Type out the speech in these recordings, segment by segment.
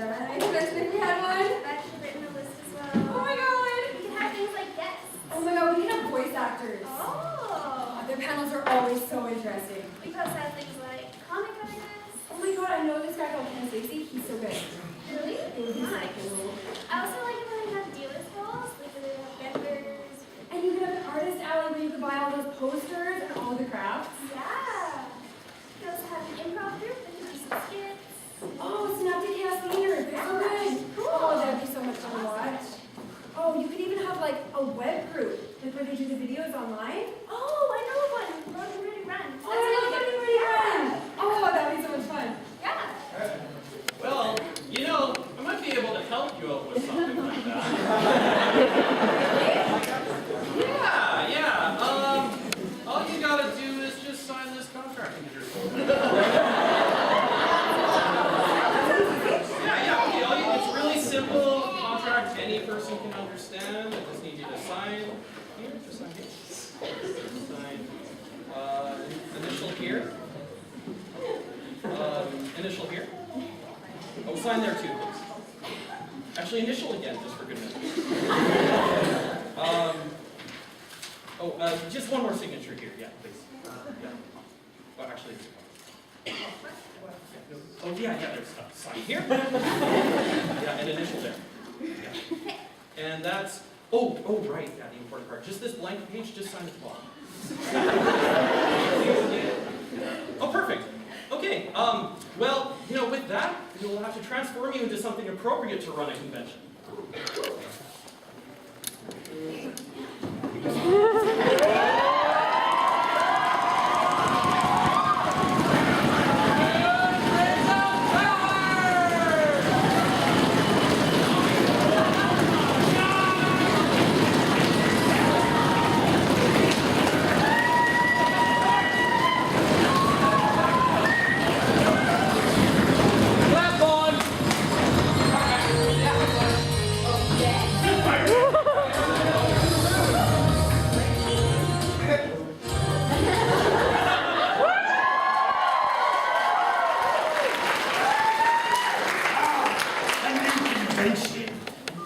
Nice question if we had one. I've actually written a list as well. Oh my god. We can have things like guests. Oh my god, we can have voice actors. Oh. Their panels are always so interesting. We could also have things like comic artists. Oh my god, I know this guy called Ken Stacy. He's so good. Really? He's so cool. I also like it when they have dealer's calls, like when they have vendors. And you can have an artist alley where you can buy all those posters and all the crafts. Yeah. We could also have an improv group that can do some skits. Oh, Synaptic Chaos Leader. They're so good. Cool. Oh, that'd be so much fun to watch. Oh, you could even have like a web group, like where they do the videos online. Oh, I know one. Run and Ready Run. Oh, I love Running Ready Run. Oh, that'd be so much fun. Yeah. Well, you know, I might be able to help you out with something like that. Yeah. All you gotta do is just sign this contract with your soul. Yeah. It's really simple. Contract any person can understand. I just need you to sign here. Just sign here. Sign initial here. Initial here. Oh, sign there too, please. Actually, initial again, just for good measure. Just one more signature here. Yeah, please. Yeah. Well, actually, oh, yeah, there's stuff. Sign here. Yeah, and initial there. Yeah. And that's, oh, right, yeah, the important part. Just this blank page, just sign at the bottom. Oh, perfect. Okay, well, you know, with that, we'll have to transform you into something appropriate to run a convention.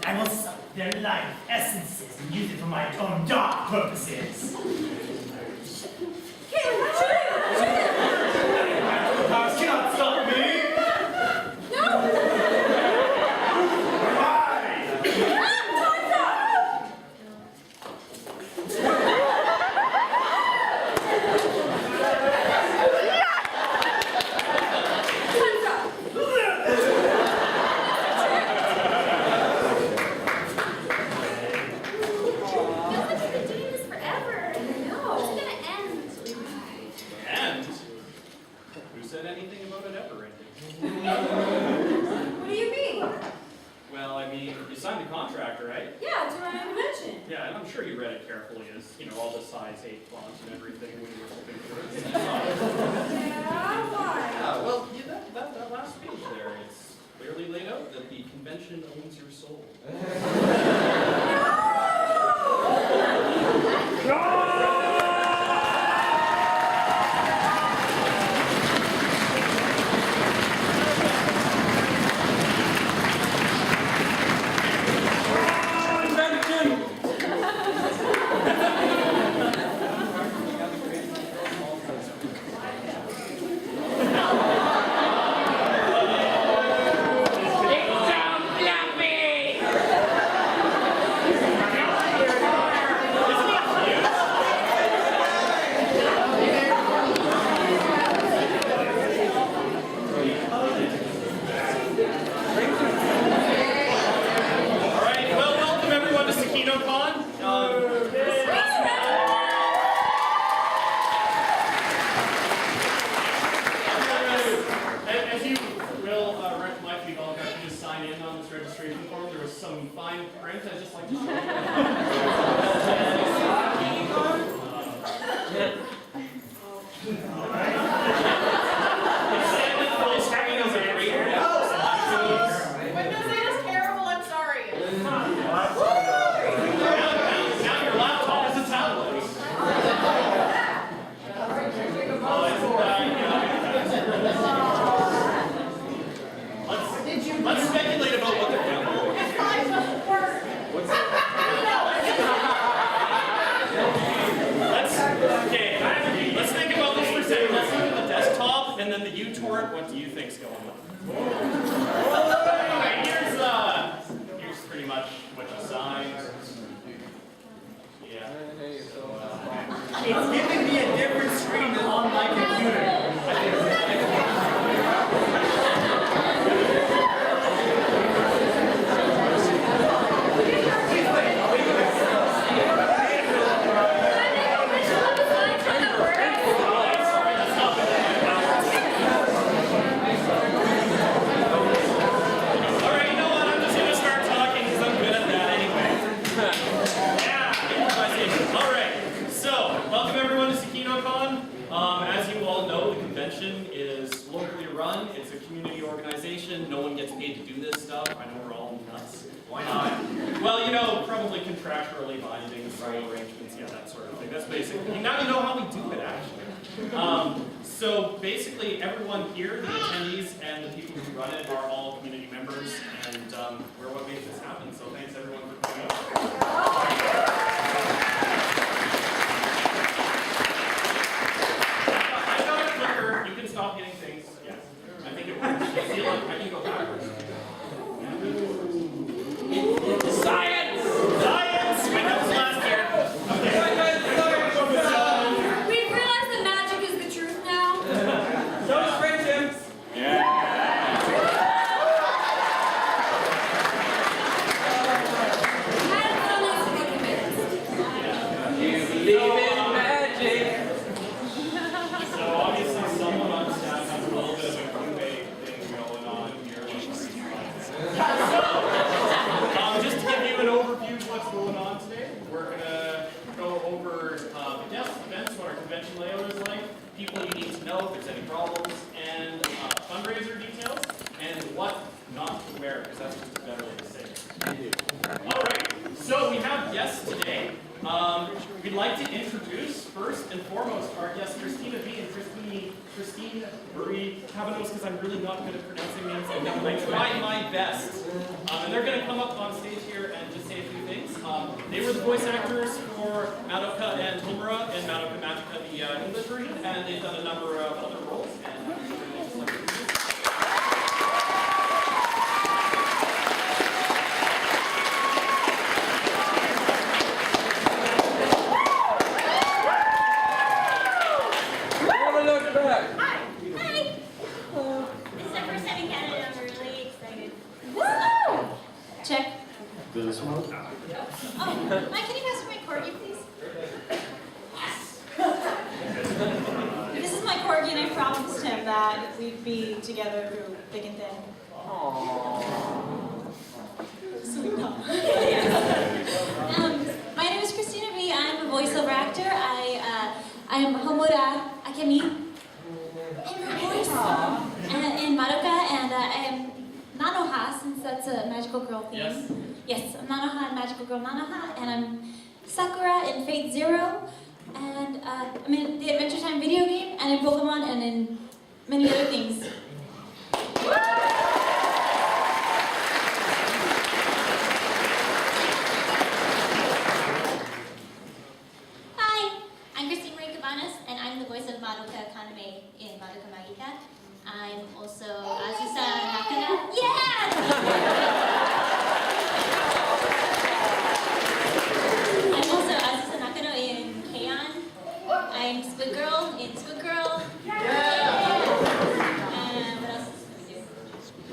I will suck their life essences and use it for my own dark purposes. Caitlin, what should I do? Powers cannot stop me! No! Why? Time's up! Time's up! Anything about it ever ending? What do you mean? Well, I mean, you signed a contract, right? Yeah, to run a convention. Yeah, and I'm sure you read it carefully as, you know, all the size 8 fonts and everything when you were looking for it. Yeah, why? Yeah, well, that last page there, it's clearly laid out that the convention owns your soul. Tsukino Con. As you will recollect, we've all got to just sign in on this registration form. There was some fine print I'd just like to show you. Let's spend and then the U-tort, what do you think's going on? Alright, here's pretty much what you signed. Yeah. It's giving me a different screen than on my computer. Welcome everyone to Tsukino Con. As you all know, the convention is locally run. It's a community organization. No one gets paid to do this stuff. I know we're all nuts. Why not? Well, you know, probably contractually binding, sole arrangements, yeah, that sort of thing. That's basically, now you know how we do it, actually. So basically, everyone here, the attendees and the people who run it, are all community members, and we're what makes this happen. So thanks everyone for coming out. Stop hitting things. Yes. I think it works. I can go backwards. Science! Science! We know this last year. Okay. We've realized that magic is the truth now. So does friendship. Yeah. You believe in magic. So obviously someone on staff has a little bit of a Q&A thing going on here. So, just to give you an overview of what's going on today, we're going to go over the guest events, what our convention layout is like, people you need to know if there's any problems, and fundraiser details, and what not to wear, because that's just a better way to say it. Alright, so we have guests today. We'd like to introduce, first and foremost, our guests, Christina V and Christine Marie Cavanos, because I'm really not good at pronouncing names like that, but I tried my best. And they're going to come up on stage here and just say a few things. They were the voice actors for Madoka and Homura in Madoka Magica, the English version, and they've done a number of other roles. And This one? Oh, Mike, can you pass me my corgi, please? This is my corgi, and I promised him that we'd be together through thick and thin. Sweet dog. My name is Christina V. I'm a voiceover actor. I am Homura Akemi in her voice in Madoka, and I am Nanoha, since that's a magical girl theme. Yes. Yes, I'm Nanoha and Magical Girl Nanoha, and I'm Sakura in Fate Zero, and I'm in the Adventure Time video game, and in Pokemon, and in many other things. Hi, I'm Christine Marie Cabanas, and I'm the voice of Madoka Kaname in Madoka Magica. I'm also Azusa Nakana. Yeah! I'm also Azusa Nakano in Keion. I'm Squid Girl in Squid Girl. Yeah! What else is this?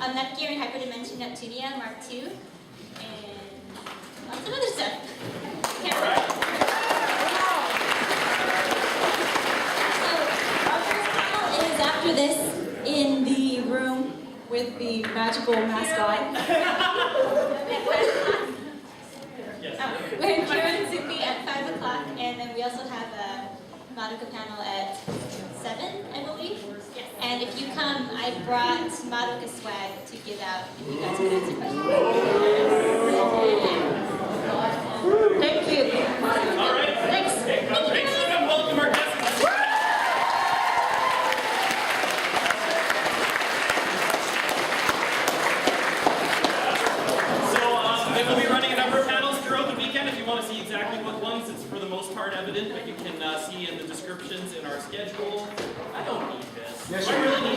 I'm Nepgear in Hyperdimension Neptunia Mark II. And lots of other stuff. Can't remember. So, our first panel is after this in the room with the magical mascot. We're in Kiranzuki at 5 o'clock, and then we also have a Madoka panel at 7, I believe. Yes. And if you come, I brought Madoka swag to give out if you guys can answer questions. Thank you. all right. Thanks. Thanks for coming. Welcome our guests. They will be running a number of panels throughout the weekend. If you want to see exactly what ones, it's for the most part evident, but you can see in the descriptions in our schedule. I don't need this. Yes, Do I really need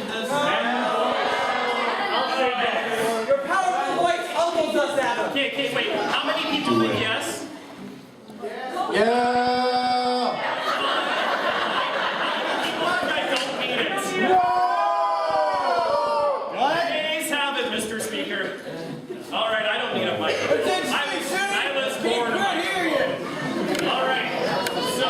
Okay, wait. How many people think yes? Yeah! I don't mean it. What? Please have it, Mr. Speaker. All right, I don't need a microphone. I was born. All right. So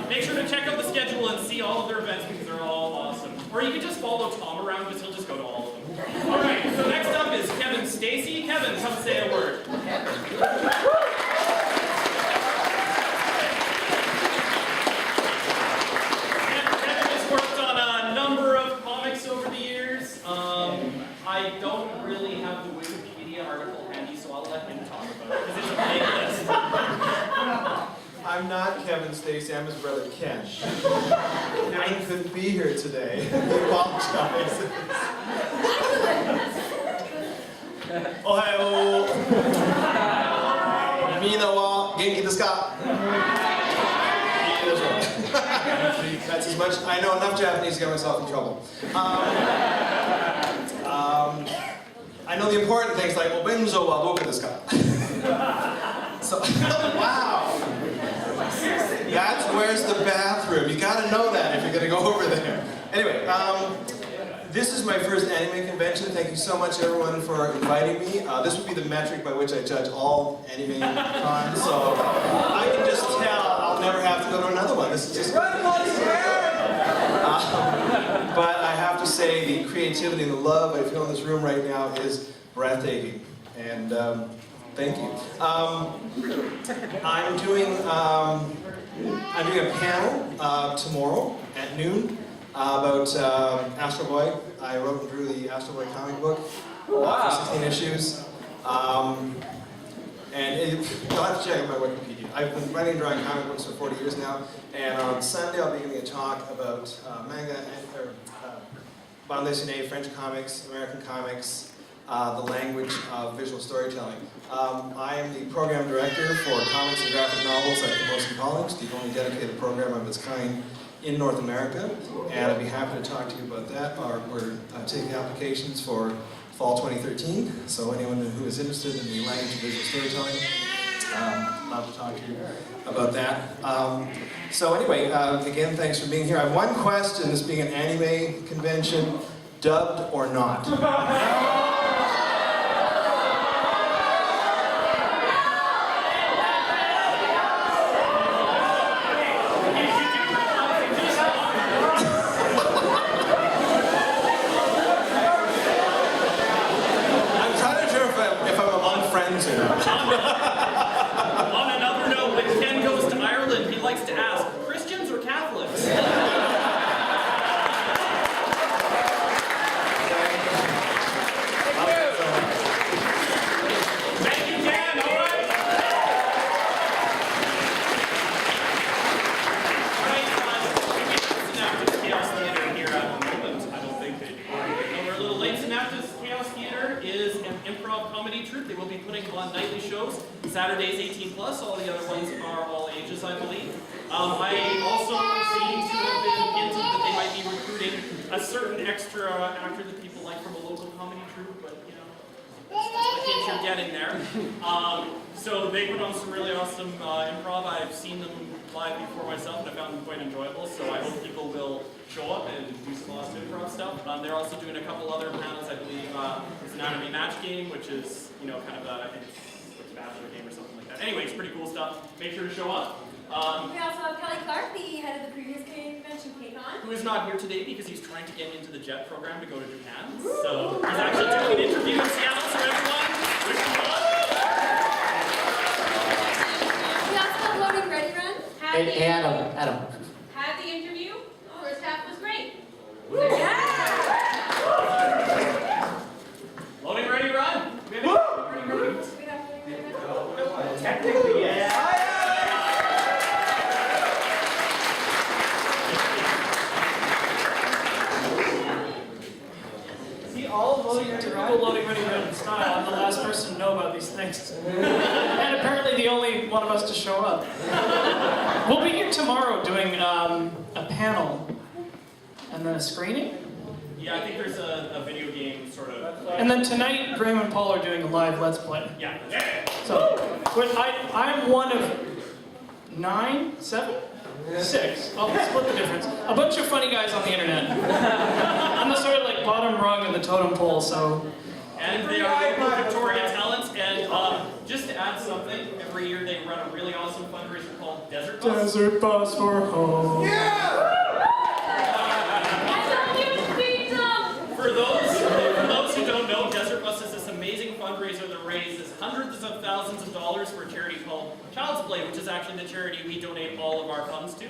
make sure to check out the schedule and see all of their events because they're all awesome. Or you can just follow Tom around because he'll just go to all of them. All right. So next up is Kevin Stacy. Kevin, come say a word. I don't really have the Wikipedia article handy, so I'll let him talk about it, because it's a big list. I'm not Kevin Stacy, I'm his brother Ken. Kevin couldn't be here today. He apologizes. Ohio. Minawa, genki desu ka? That's as much. I know enough Japanese to get myself in trouble. I know the important things like obenzo wa doku desu ka? So, wow. That's where's the bathroom. You gotta know that if you're gonna go over there. Anyway, this is my first anime convention. Thank you so much everyone for inviting me. This will be the metric by which I judge all anime cons, so I can just tell I'll never have to go to another one. This is just but I have to say the creativity and the love I feel in this room right now is breathtaking. And thank you. I'm doing a panel tomorrow at noon about Astro Boy. I wrote and drew the Astro Boy comic book for 16 issues. And you'll have to check out my Wikipedia. I've been writing and drawing comic books for 40 years now, and on Sunday I'll be giving a talk about manga and bande dessinée, French comics, American comics, the language of visual storytelling. I am the program director for comics and graphic novels at Boston College, the only dedicated program of its kind in North America, and I'd be happy to talk to you about that. We're taking applications for fall 2013, so anyone who is interested in the language of visual storytelling, I'd love to talk to you about that. So anyway, again, thanks for being here. I have one question, this being an anime convention, dubbed or not? On another note, when Ken goes to Ireland, he likes to ask, Christians or Catholics? Thank you, Ken, all right? Synaptis Chaos Theater here at the moment. I don't think they do. No, we're a little late. Synaptis Chaos Theater is an improv comedy troupe. They will be putting on nightly shows. Saturdays 18+, all the other ones are all ages, I believe. I also seem to have been hinted that they might be recruiting a certain extra actor that people like from a local comedy troupe, but you know, that's the hint you're getting there. So they put on some really awesome improv. I've seen them live before myself and I found them quite enjoyable, so I hope people will show up and do some awesome improv stuff. They're also doing a couple other panels, I believe. There's an anime match game, which is, you know, kind of a, I think it's a bachelor game or something like that. Anyway, it's pretty cool stuff. Make sure to show up. We also have Kelly Clark, the head of the previous convention, KCON. Who is not here today because he's trying to get into the JET program to go to Japan. So he's actually doing an interview in Seattle, so everyone, wish him luck. We also have Loading Ready Run. Hey, Adam. Had the interview. First half was great. Yeah! Loading ready, run. We have any ready runs? We have Loading Ready Run. Technically, yes. See, all typical loading ready run style. I'm the last person to know about these things. And apparently the only one of us to show up. We'll be here tomorrow doing a panel and then a screening. Yep. Yeah, I think there's a video game sort of. And then tonight, Graham and Paul are doing a live Let's Play. Yeah. So, but I'm one of 9, 7, 6. I'll split the difference. A bunch of funny guys on the internet. I'm the sort of like bottom rung of the totem pole, so. And they are local Victoria talents, and just to add something, every year they run a really awesome fundraiser called Desert Bus. Desert bus for home. For those who don't know, Desert Bus is this amazing fundraiser that raises hundreds of thousands of dollars for a charity called Child's Play, which is actually the charity we donate all of our funds to.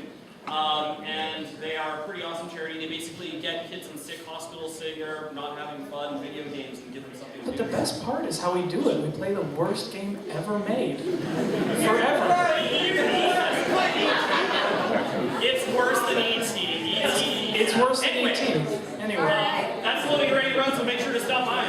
And they are a pretty awesome charity. They basically get kids in sick hospitals sitting there not having fun, video games, and give them something to But do. the best part is how we do it. We play the worst game ever made. Forever. It's worse than E.T. It's worse than Anyway. E.T. Anyway. That's loading and ready to run, so make sure to stop by.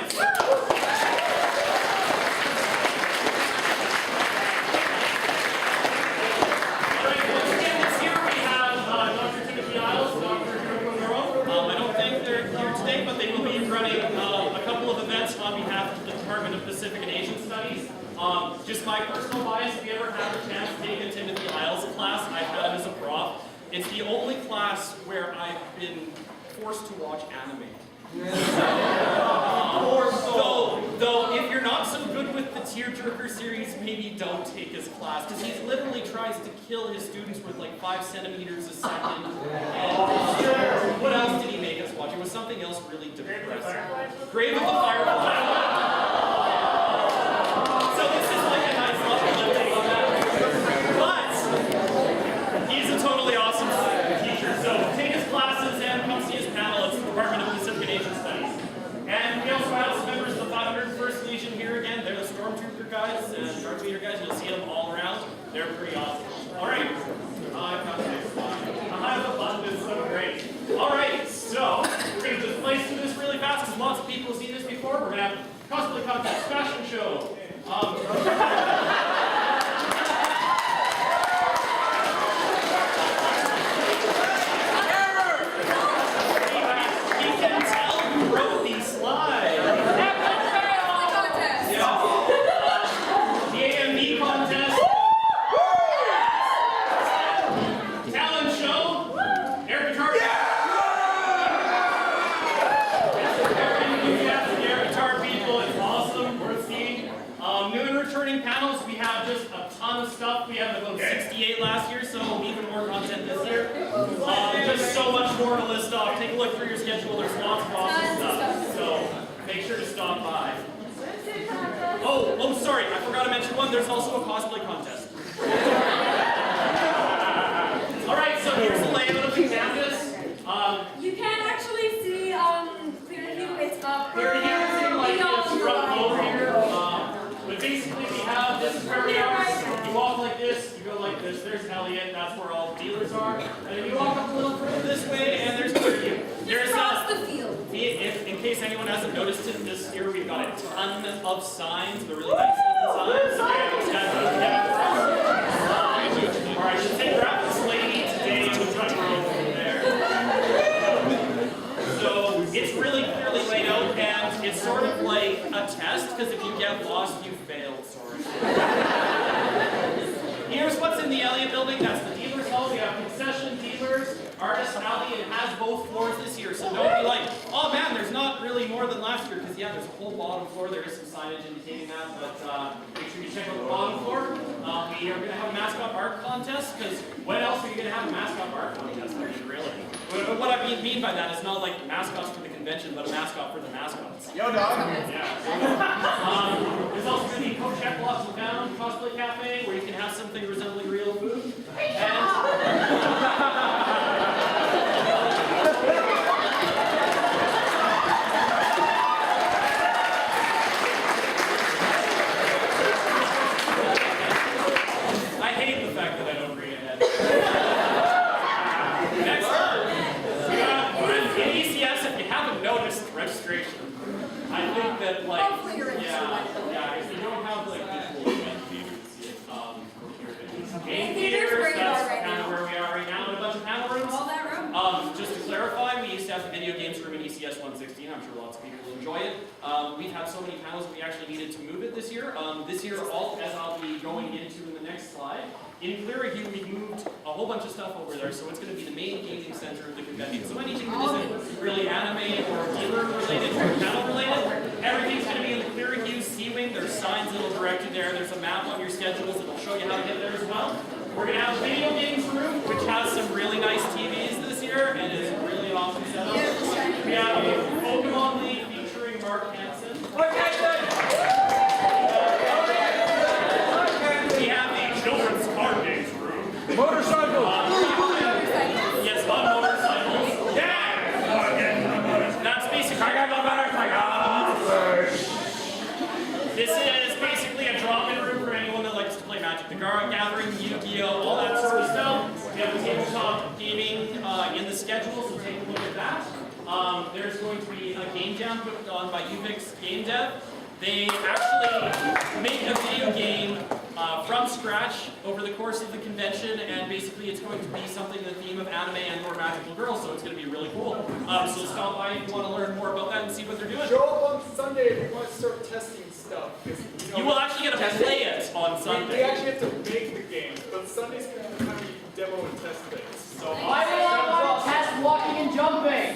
I don't think they're here today, but they will be running a couple of events on behalf of the Department of Pacific and Asian Studies. Just my personal bias, if you ever have a chance to take a Timothy Isles class, I've had it as a prof. It's the only class where I've been forced to watch anime. Though, if you're not so good with the Tearjerker series, maybe don't take his class, because he literally tries to kill his students with like 5 centimeters a second. And what else did he make us watch? It was something else really depressing. Grave of the Firefly. So this is like a nice level of that. But he's a totally awesome teacher. So take his classes and come see his panel. It's the Department of Pacific and Asian Studies. And we also have some members of the 501st Legion here again. They're the Stormtrooper guys and Darth Vader guys. You'll see them all around. They're pretty awesome. All right. I've got the next slide. I have a button that's so great. All right, so we're going to just play through this really fast because lots of people have seen this before. We're going to have cosplay contest fashion show. You can tell who wrote these slides. The AMB contest. Talent show. Air guitar. Very enthusiastic air guitar people. It's awesome. Worth seeing. New and returning panels. We have just a ton of stuff. We had about 68 last year, so even more content this year. Just so much more to list off. Take a look through your schedule. There's lots of awesome stuff. So make sure to stop by. Oh, sorry. I forgot to mention one. There's also a cosplay contest. All right, so here's the layout of the campus. You can't actually see clear view. It's up. Here you can see like it's front over here. But basically we have this is where we are. You walk like this, you go like this. There's Elliot. That's where all the dealers are. And then you walk up a little further this way, and there's Clearview. There's Across the field. If, in case anyone hasn't noticed it, this year we've got a ton of signs. They're really nice signs. Or I should say, grab this lady today in the front row over there. So it's really clearly laid out, and it's sort of like a test, because if you get lost, you failed, sort of. Here's what's in the Elliott building. That's the dealer's hall. We have concession, dealers, artist alley. It has both floors this year, so don't be like, oh man, there's not really more than last year, because yeah, there's a whole bottom floor. There is some signage indicating that, but make sure you check out the bottom floor. We are going to have a mascot art contest, because when else are you going to have a mascot art contest? I mean, really. But what I mean by that is not like mascots for the convention, but a mascot for the mascots. Yo, dog. Yeah. There's also going to be co-check blocks in town, cosplay cafe, where you can have something resembling real food. I hate the fact that I don't read ahead. Next up, in ECS, if you haven't noticed, registration. I think that, like, Hopefully you're yeah, if you don't have, like, equal event game Theater's theaters, where you are that's right kind of now. where we are right now, in a bunch of panel rooms. All that room. Just to clarify, we used to have the video games room in ECS 160. 2016. I'm sure lots of people will enjoy it. We've had so many panels we actually needed to move it this year. This year, as I'll be going into in the next slide, in Clearview we've moved a whole bunch of stuff over there, so it's going to be the main gaming center of the convention. So anything that isn't really anime or dealer related or panel related, everything's going to be in the Clearview C-Wing. There's signs that'll direct you there. There's a map on your schedules that'll show you how to get there as well. We're going to have a video games room, which has some really nice TVs this year, and is really an awesome setup. We have a Pokemon League featuring Mark Hansen. We have the children's card games room. Motorcycle! Yes, on motorcycles. Yeah! That's basically... I got my motorcycle! This is basically a drop-in room for anyone that likes to play Magic the Gathering, Yu-Gi-Oh, all that sort of stuff. We have a tabletop gaming in the schedule, so take a look at that. There's going to be a game jam put on by Uvix Game Dev. They actually make a video game from scratch over the course of the convention, and basically it's going to be something in the theme of anime and or magical girls, so it's going to be really cool. So stop by if you want to learn more about that and see what they're doing. Show up on Sunday if you want to start testing stuff. You will actually get to play it on We Sunday. actually have to make the game, but Sunday's going to be kind of demo and test things. So Why do I want to test walking and jumping?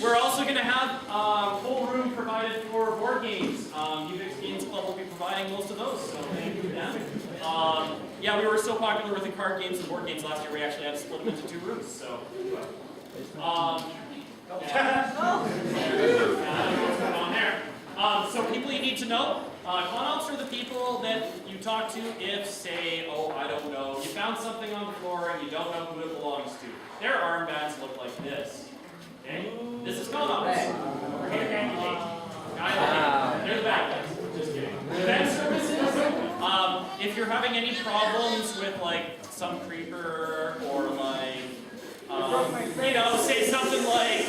We're also going to have a full room provided for board games. Uvix Games Club will be providing most of those, so thank you to them. Yeah, we were so popular with the card games and board games last year, we actually had to split them into 2 rooms. So, I don't know what's going on there. So people you need to know. Con-ops are the people that you talk to if, say, oh, I don't know, you found something on the floor and you don't know who it belongs to. Their armbands look like this. Okay? This is con-ops. They're the bad guys. Just kidding. Event services. If you're having any problems with like some creeper or like, you know, say something like,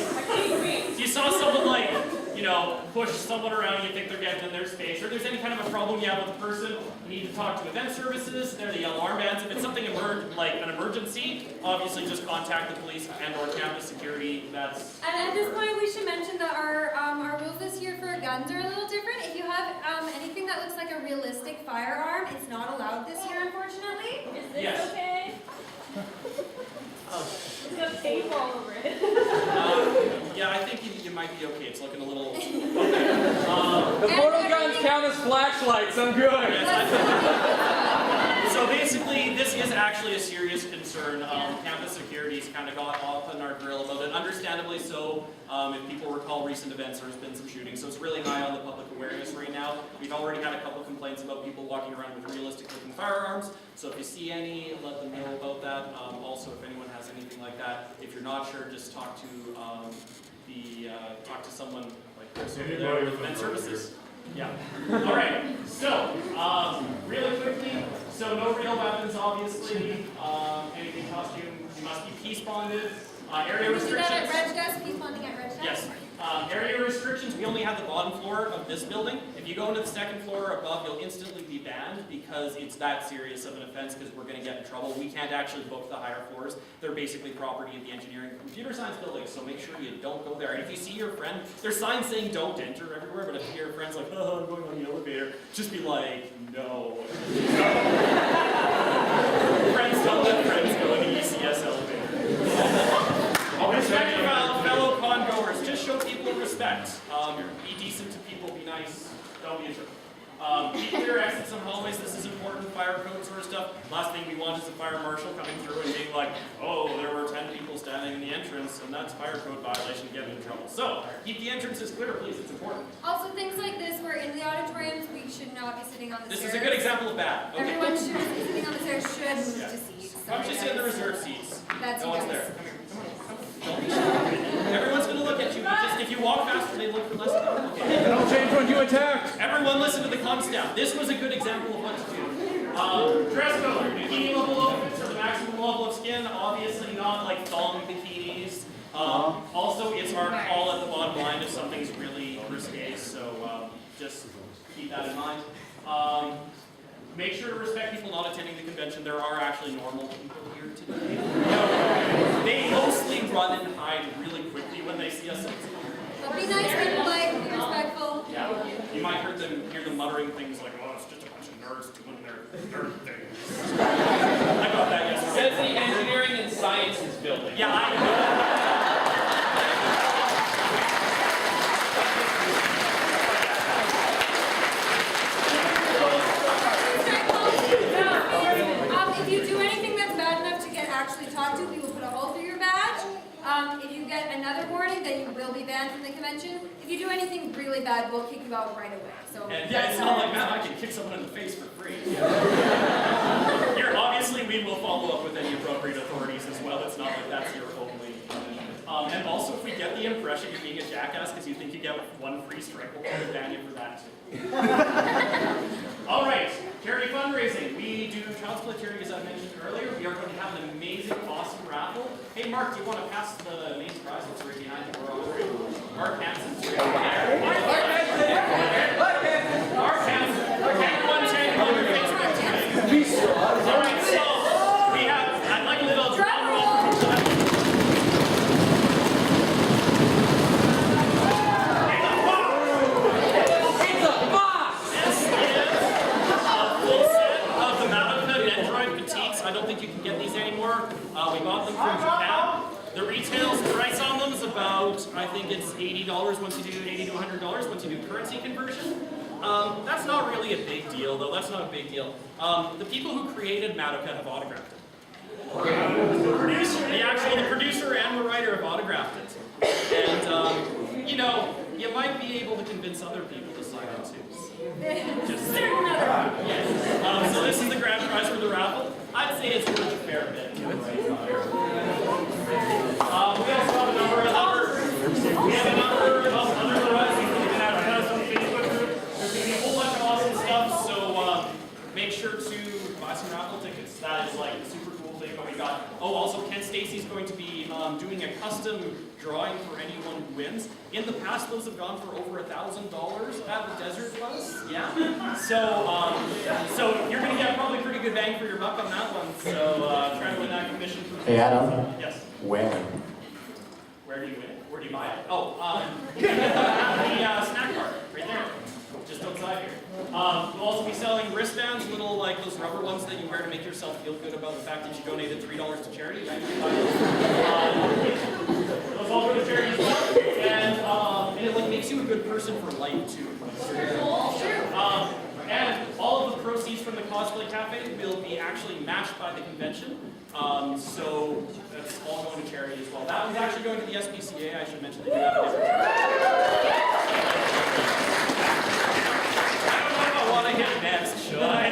you saw someone like, you know, push someone around, you think they're getting in their space, or there's any kind of a problem you have with a person, you need to talk to event services, they're the yellow armbands. If it's something like an emergency, obviously just contact the police and or campus security. That's... And at this point, we should mention that our rules this year for guns are a little different. If you have anything that looks like a realistic firearm, it's not allowed this year, unfortunately. Is this Yes. okay? It's got tape all over it. Yeah, I think you might be okay. It's looking a little... Okay. The portal guns count as flashlights, I'm good. So basically, this is actually a serious concern. Campus security's kind of got off on our grill about it, understandably so. If people recall recent events, there's been some shooting, so it's really high on the public awareness right now. We've already had a couple complaints about people walking around with realistic-looking firearms, so if you see any, let them know about that. Also, if anyone has anything like that, if you're not sure, just talk to someone like Chris over there with event services. Yeah. All right. So, really quickly. So no real weapons, obviously. Anything costume, you must be peace bonded. Area We do that at restrictions. Reg Desk, peace bonding at Reg Desk. Yes. Area restrictions, we only have the bottom floor of this building. If you go into the second floor or above, you'll instantly be banned because it's that serious of an offense because we're going to get in trouble. We can't actually book the higher floors. They're basically property of the engineering and computer science building, so make sure you don't go there. And if you see your friend, there's signs saying don't enter everywhere, but if your friend's like, oh, I'm going on the elevator, just be like, no. Friends don't let friends go in the ECS elevator. Respect your fellow con-goers. Just show people respect. Be decent to people. Be nice. Don't be a jerk. Keep clear exits and hallways. This is important. Fire code sort of stuff. Last thing we want is a fire marshal coming through and being like, oh, there were 10 people standing in the entrance, and that's fire code violation. Get in trouble. So keep the entrances clear, please. It's important. Also, things like this, where in the auditoriums, we should not be sitting on the This stairs. is a good example of that. Okay. Everyone should be sitting on the stairs, should move Yeah. to seats. Why don't you sit in the reserve seats? That's No one's you guys. there. Come here. Come on. Don't be shy. Everyone's going to look at you. But just if you walk faster, they look less. Okay. They don't change when you attack. Everyone listen to the com staff. This was a good example of what to do. Dress code. Bikini level outfits or the maximum level of skin. Obviously not like thong bikinis. Also, it's our call at the bottom line if something's really risque. So just keep that in mind. Make sure to respect people not attending the convention. There are actually normal people here today. They mostly run and hide really quickly when they see us. But be nice, be polite, be respectful. Yeah, you might hear them muttering things like, "Oh, it's just a bunch of nerds doing their nerd things." I got that yesterday. Says the engineering and sciences building. Yeah, I know. If you do anything that's bad enough to get actually talked to, we will put a hole through your badge. If you get another warning, then you will be banned from the convention. If you do anything really bad, we'll kick you out right away. So And yeah, it's not like that. I can kick someone in the face for free. Here, obviously, we will follow up with any appropriate authorities as well. It's not like that's your only punishment. And also, if we get the impression you're being a jackass because you think you get one free strike, we'll probably ban you for that too. All right, charity fundraising. We do child split charity, as I mentioned earlier. We are going to have an amazing, awesome raffle. Hey, Mark, do you want to pass the main prize that's right behind you? We're all right. Mark Hansen's right there. Mark Hansen. Everyone take all your face. All right, so we have, I'd like a little drum roll. It's a box! This is a full set of the Madoka Android Petites. I don't think you can get these anymore. We bought them from Japan. The retail price on them is about, I think it's $80 once you do $80 to $100 once you do currency conversion. That's not really a big deal, though. That's not a big deal. The people who created Madoka have autographed it. The producer and the writer have autographed it. And, you know, you might be able to convince other people to sign it too. Just saying. Yes. So this is the grand prize for the raffle. I'd say it's worth a fair bit. We also have a number of other prizes that you can advertise on the Facebook group. There's going to be a whole bunch of awesome stuff, so make sure to buy some raffle tickets. That is like a super cool thing that we got. Oh, also Ken Stacy's going to be doing a custom drawing for anyone who wins. In the past, those have gone for over $1,000 at the Desert Bus. Yeah. So you're going to get probably pretty good bang for your buck on that one. So try to win that commission. Hey, Adam. Yes. Where? Where do you win it? Where do you buy it? Oh, the snack bar right there, just outside here. We'll also be selling wristbands, little like those rubber ones that you wear to make yourself feel good about the fact that you donated $3 to charity. Those all go to charity as well, and it like makes you a good person for life too. And all of the proceeds from the Cosplay Cafe will be actually matched by the convention. So that's all going to charity as well. That one's actually going to the SPCA. I should mention they do have a different charity. I don't know if I want to hit next, should I?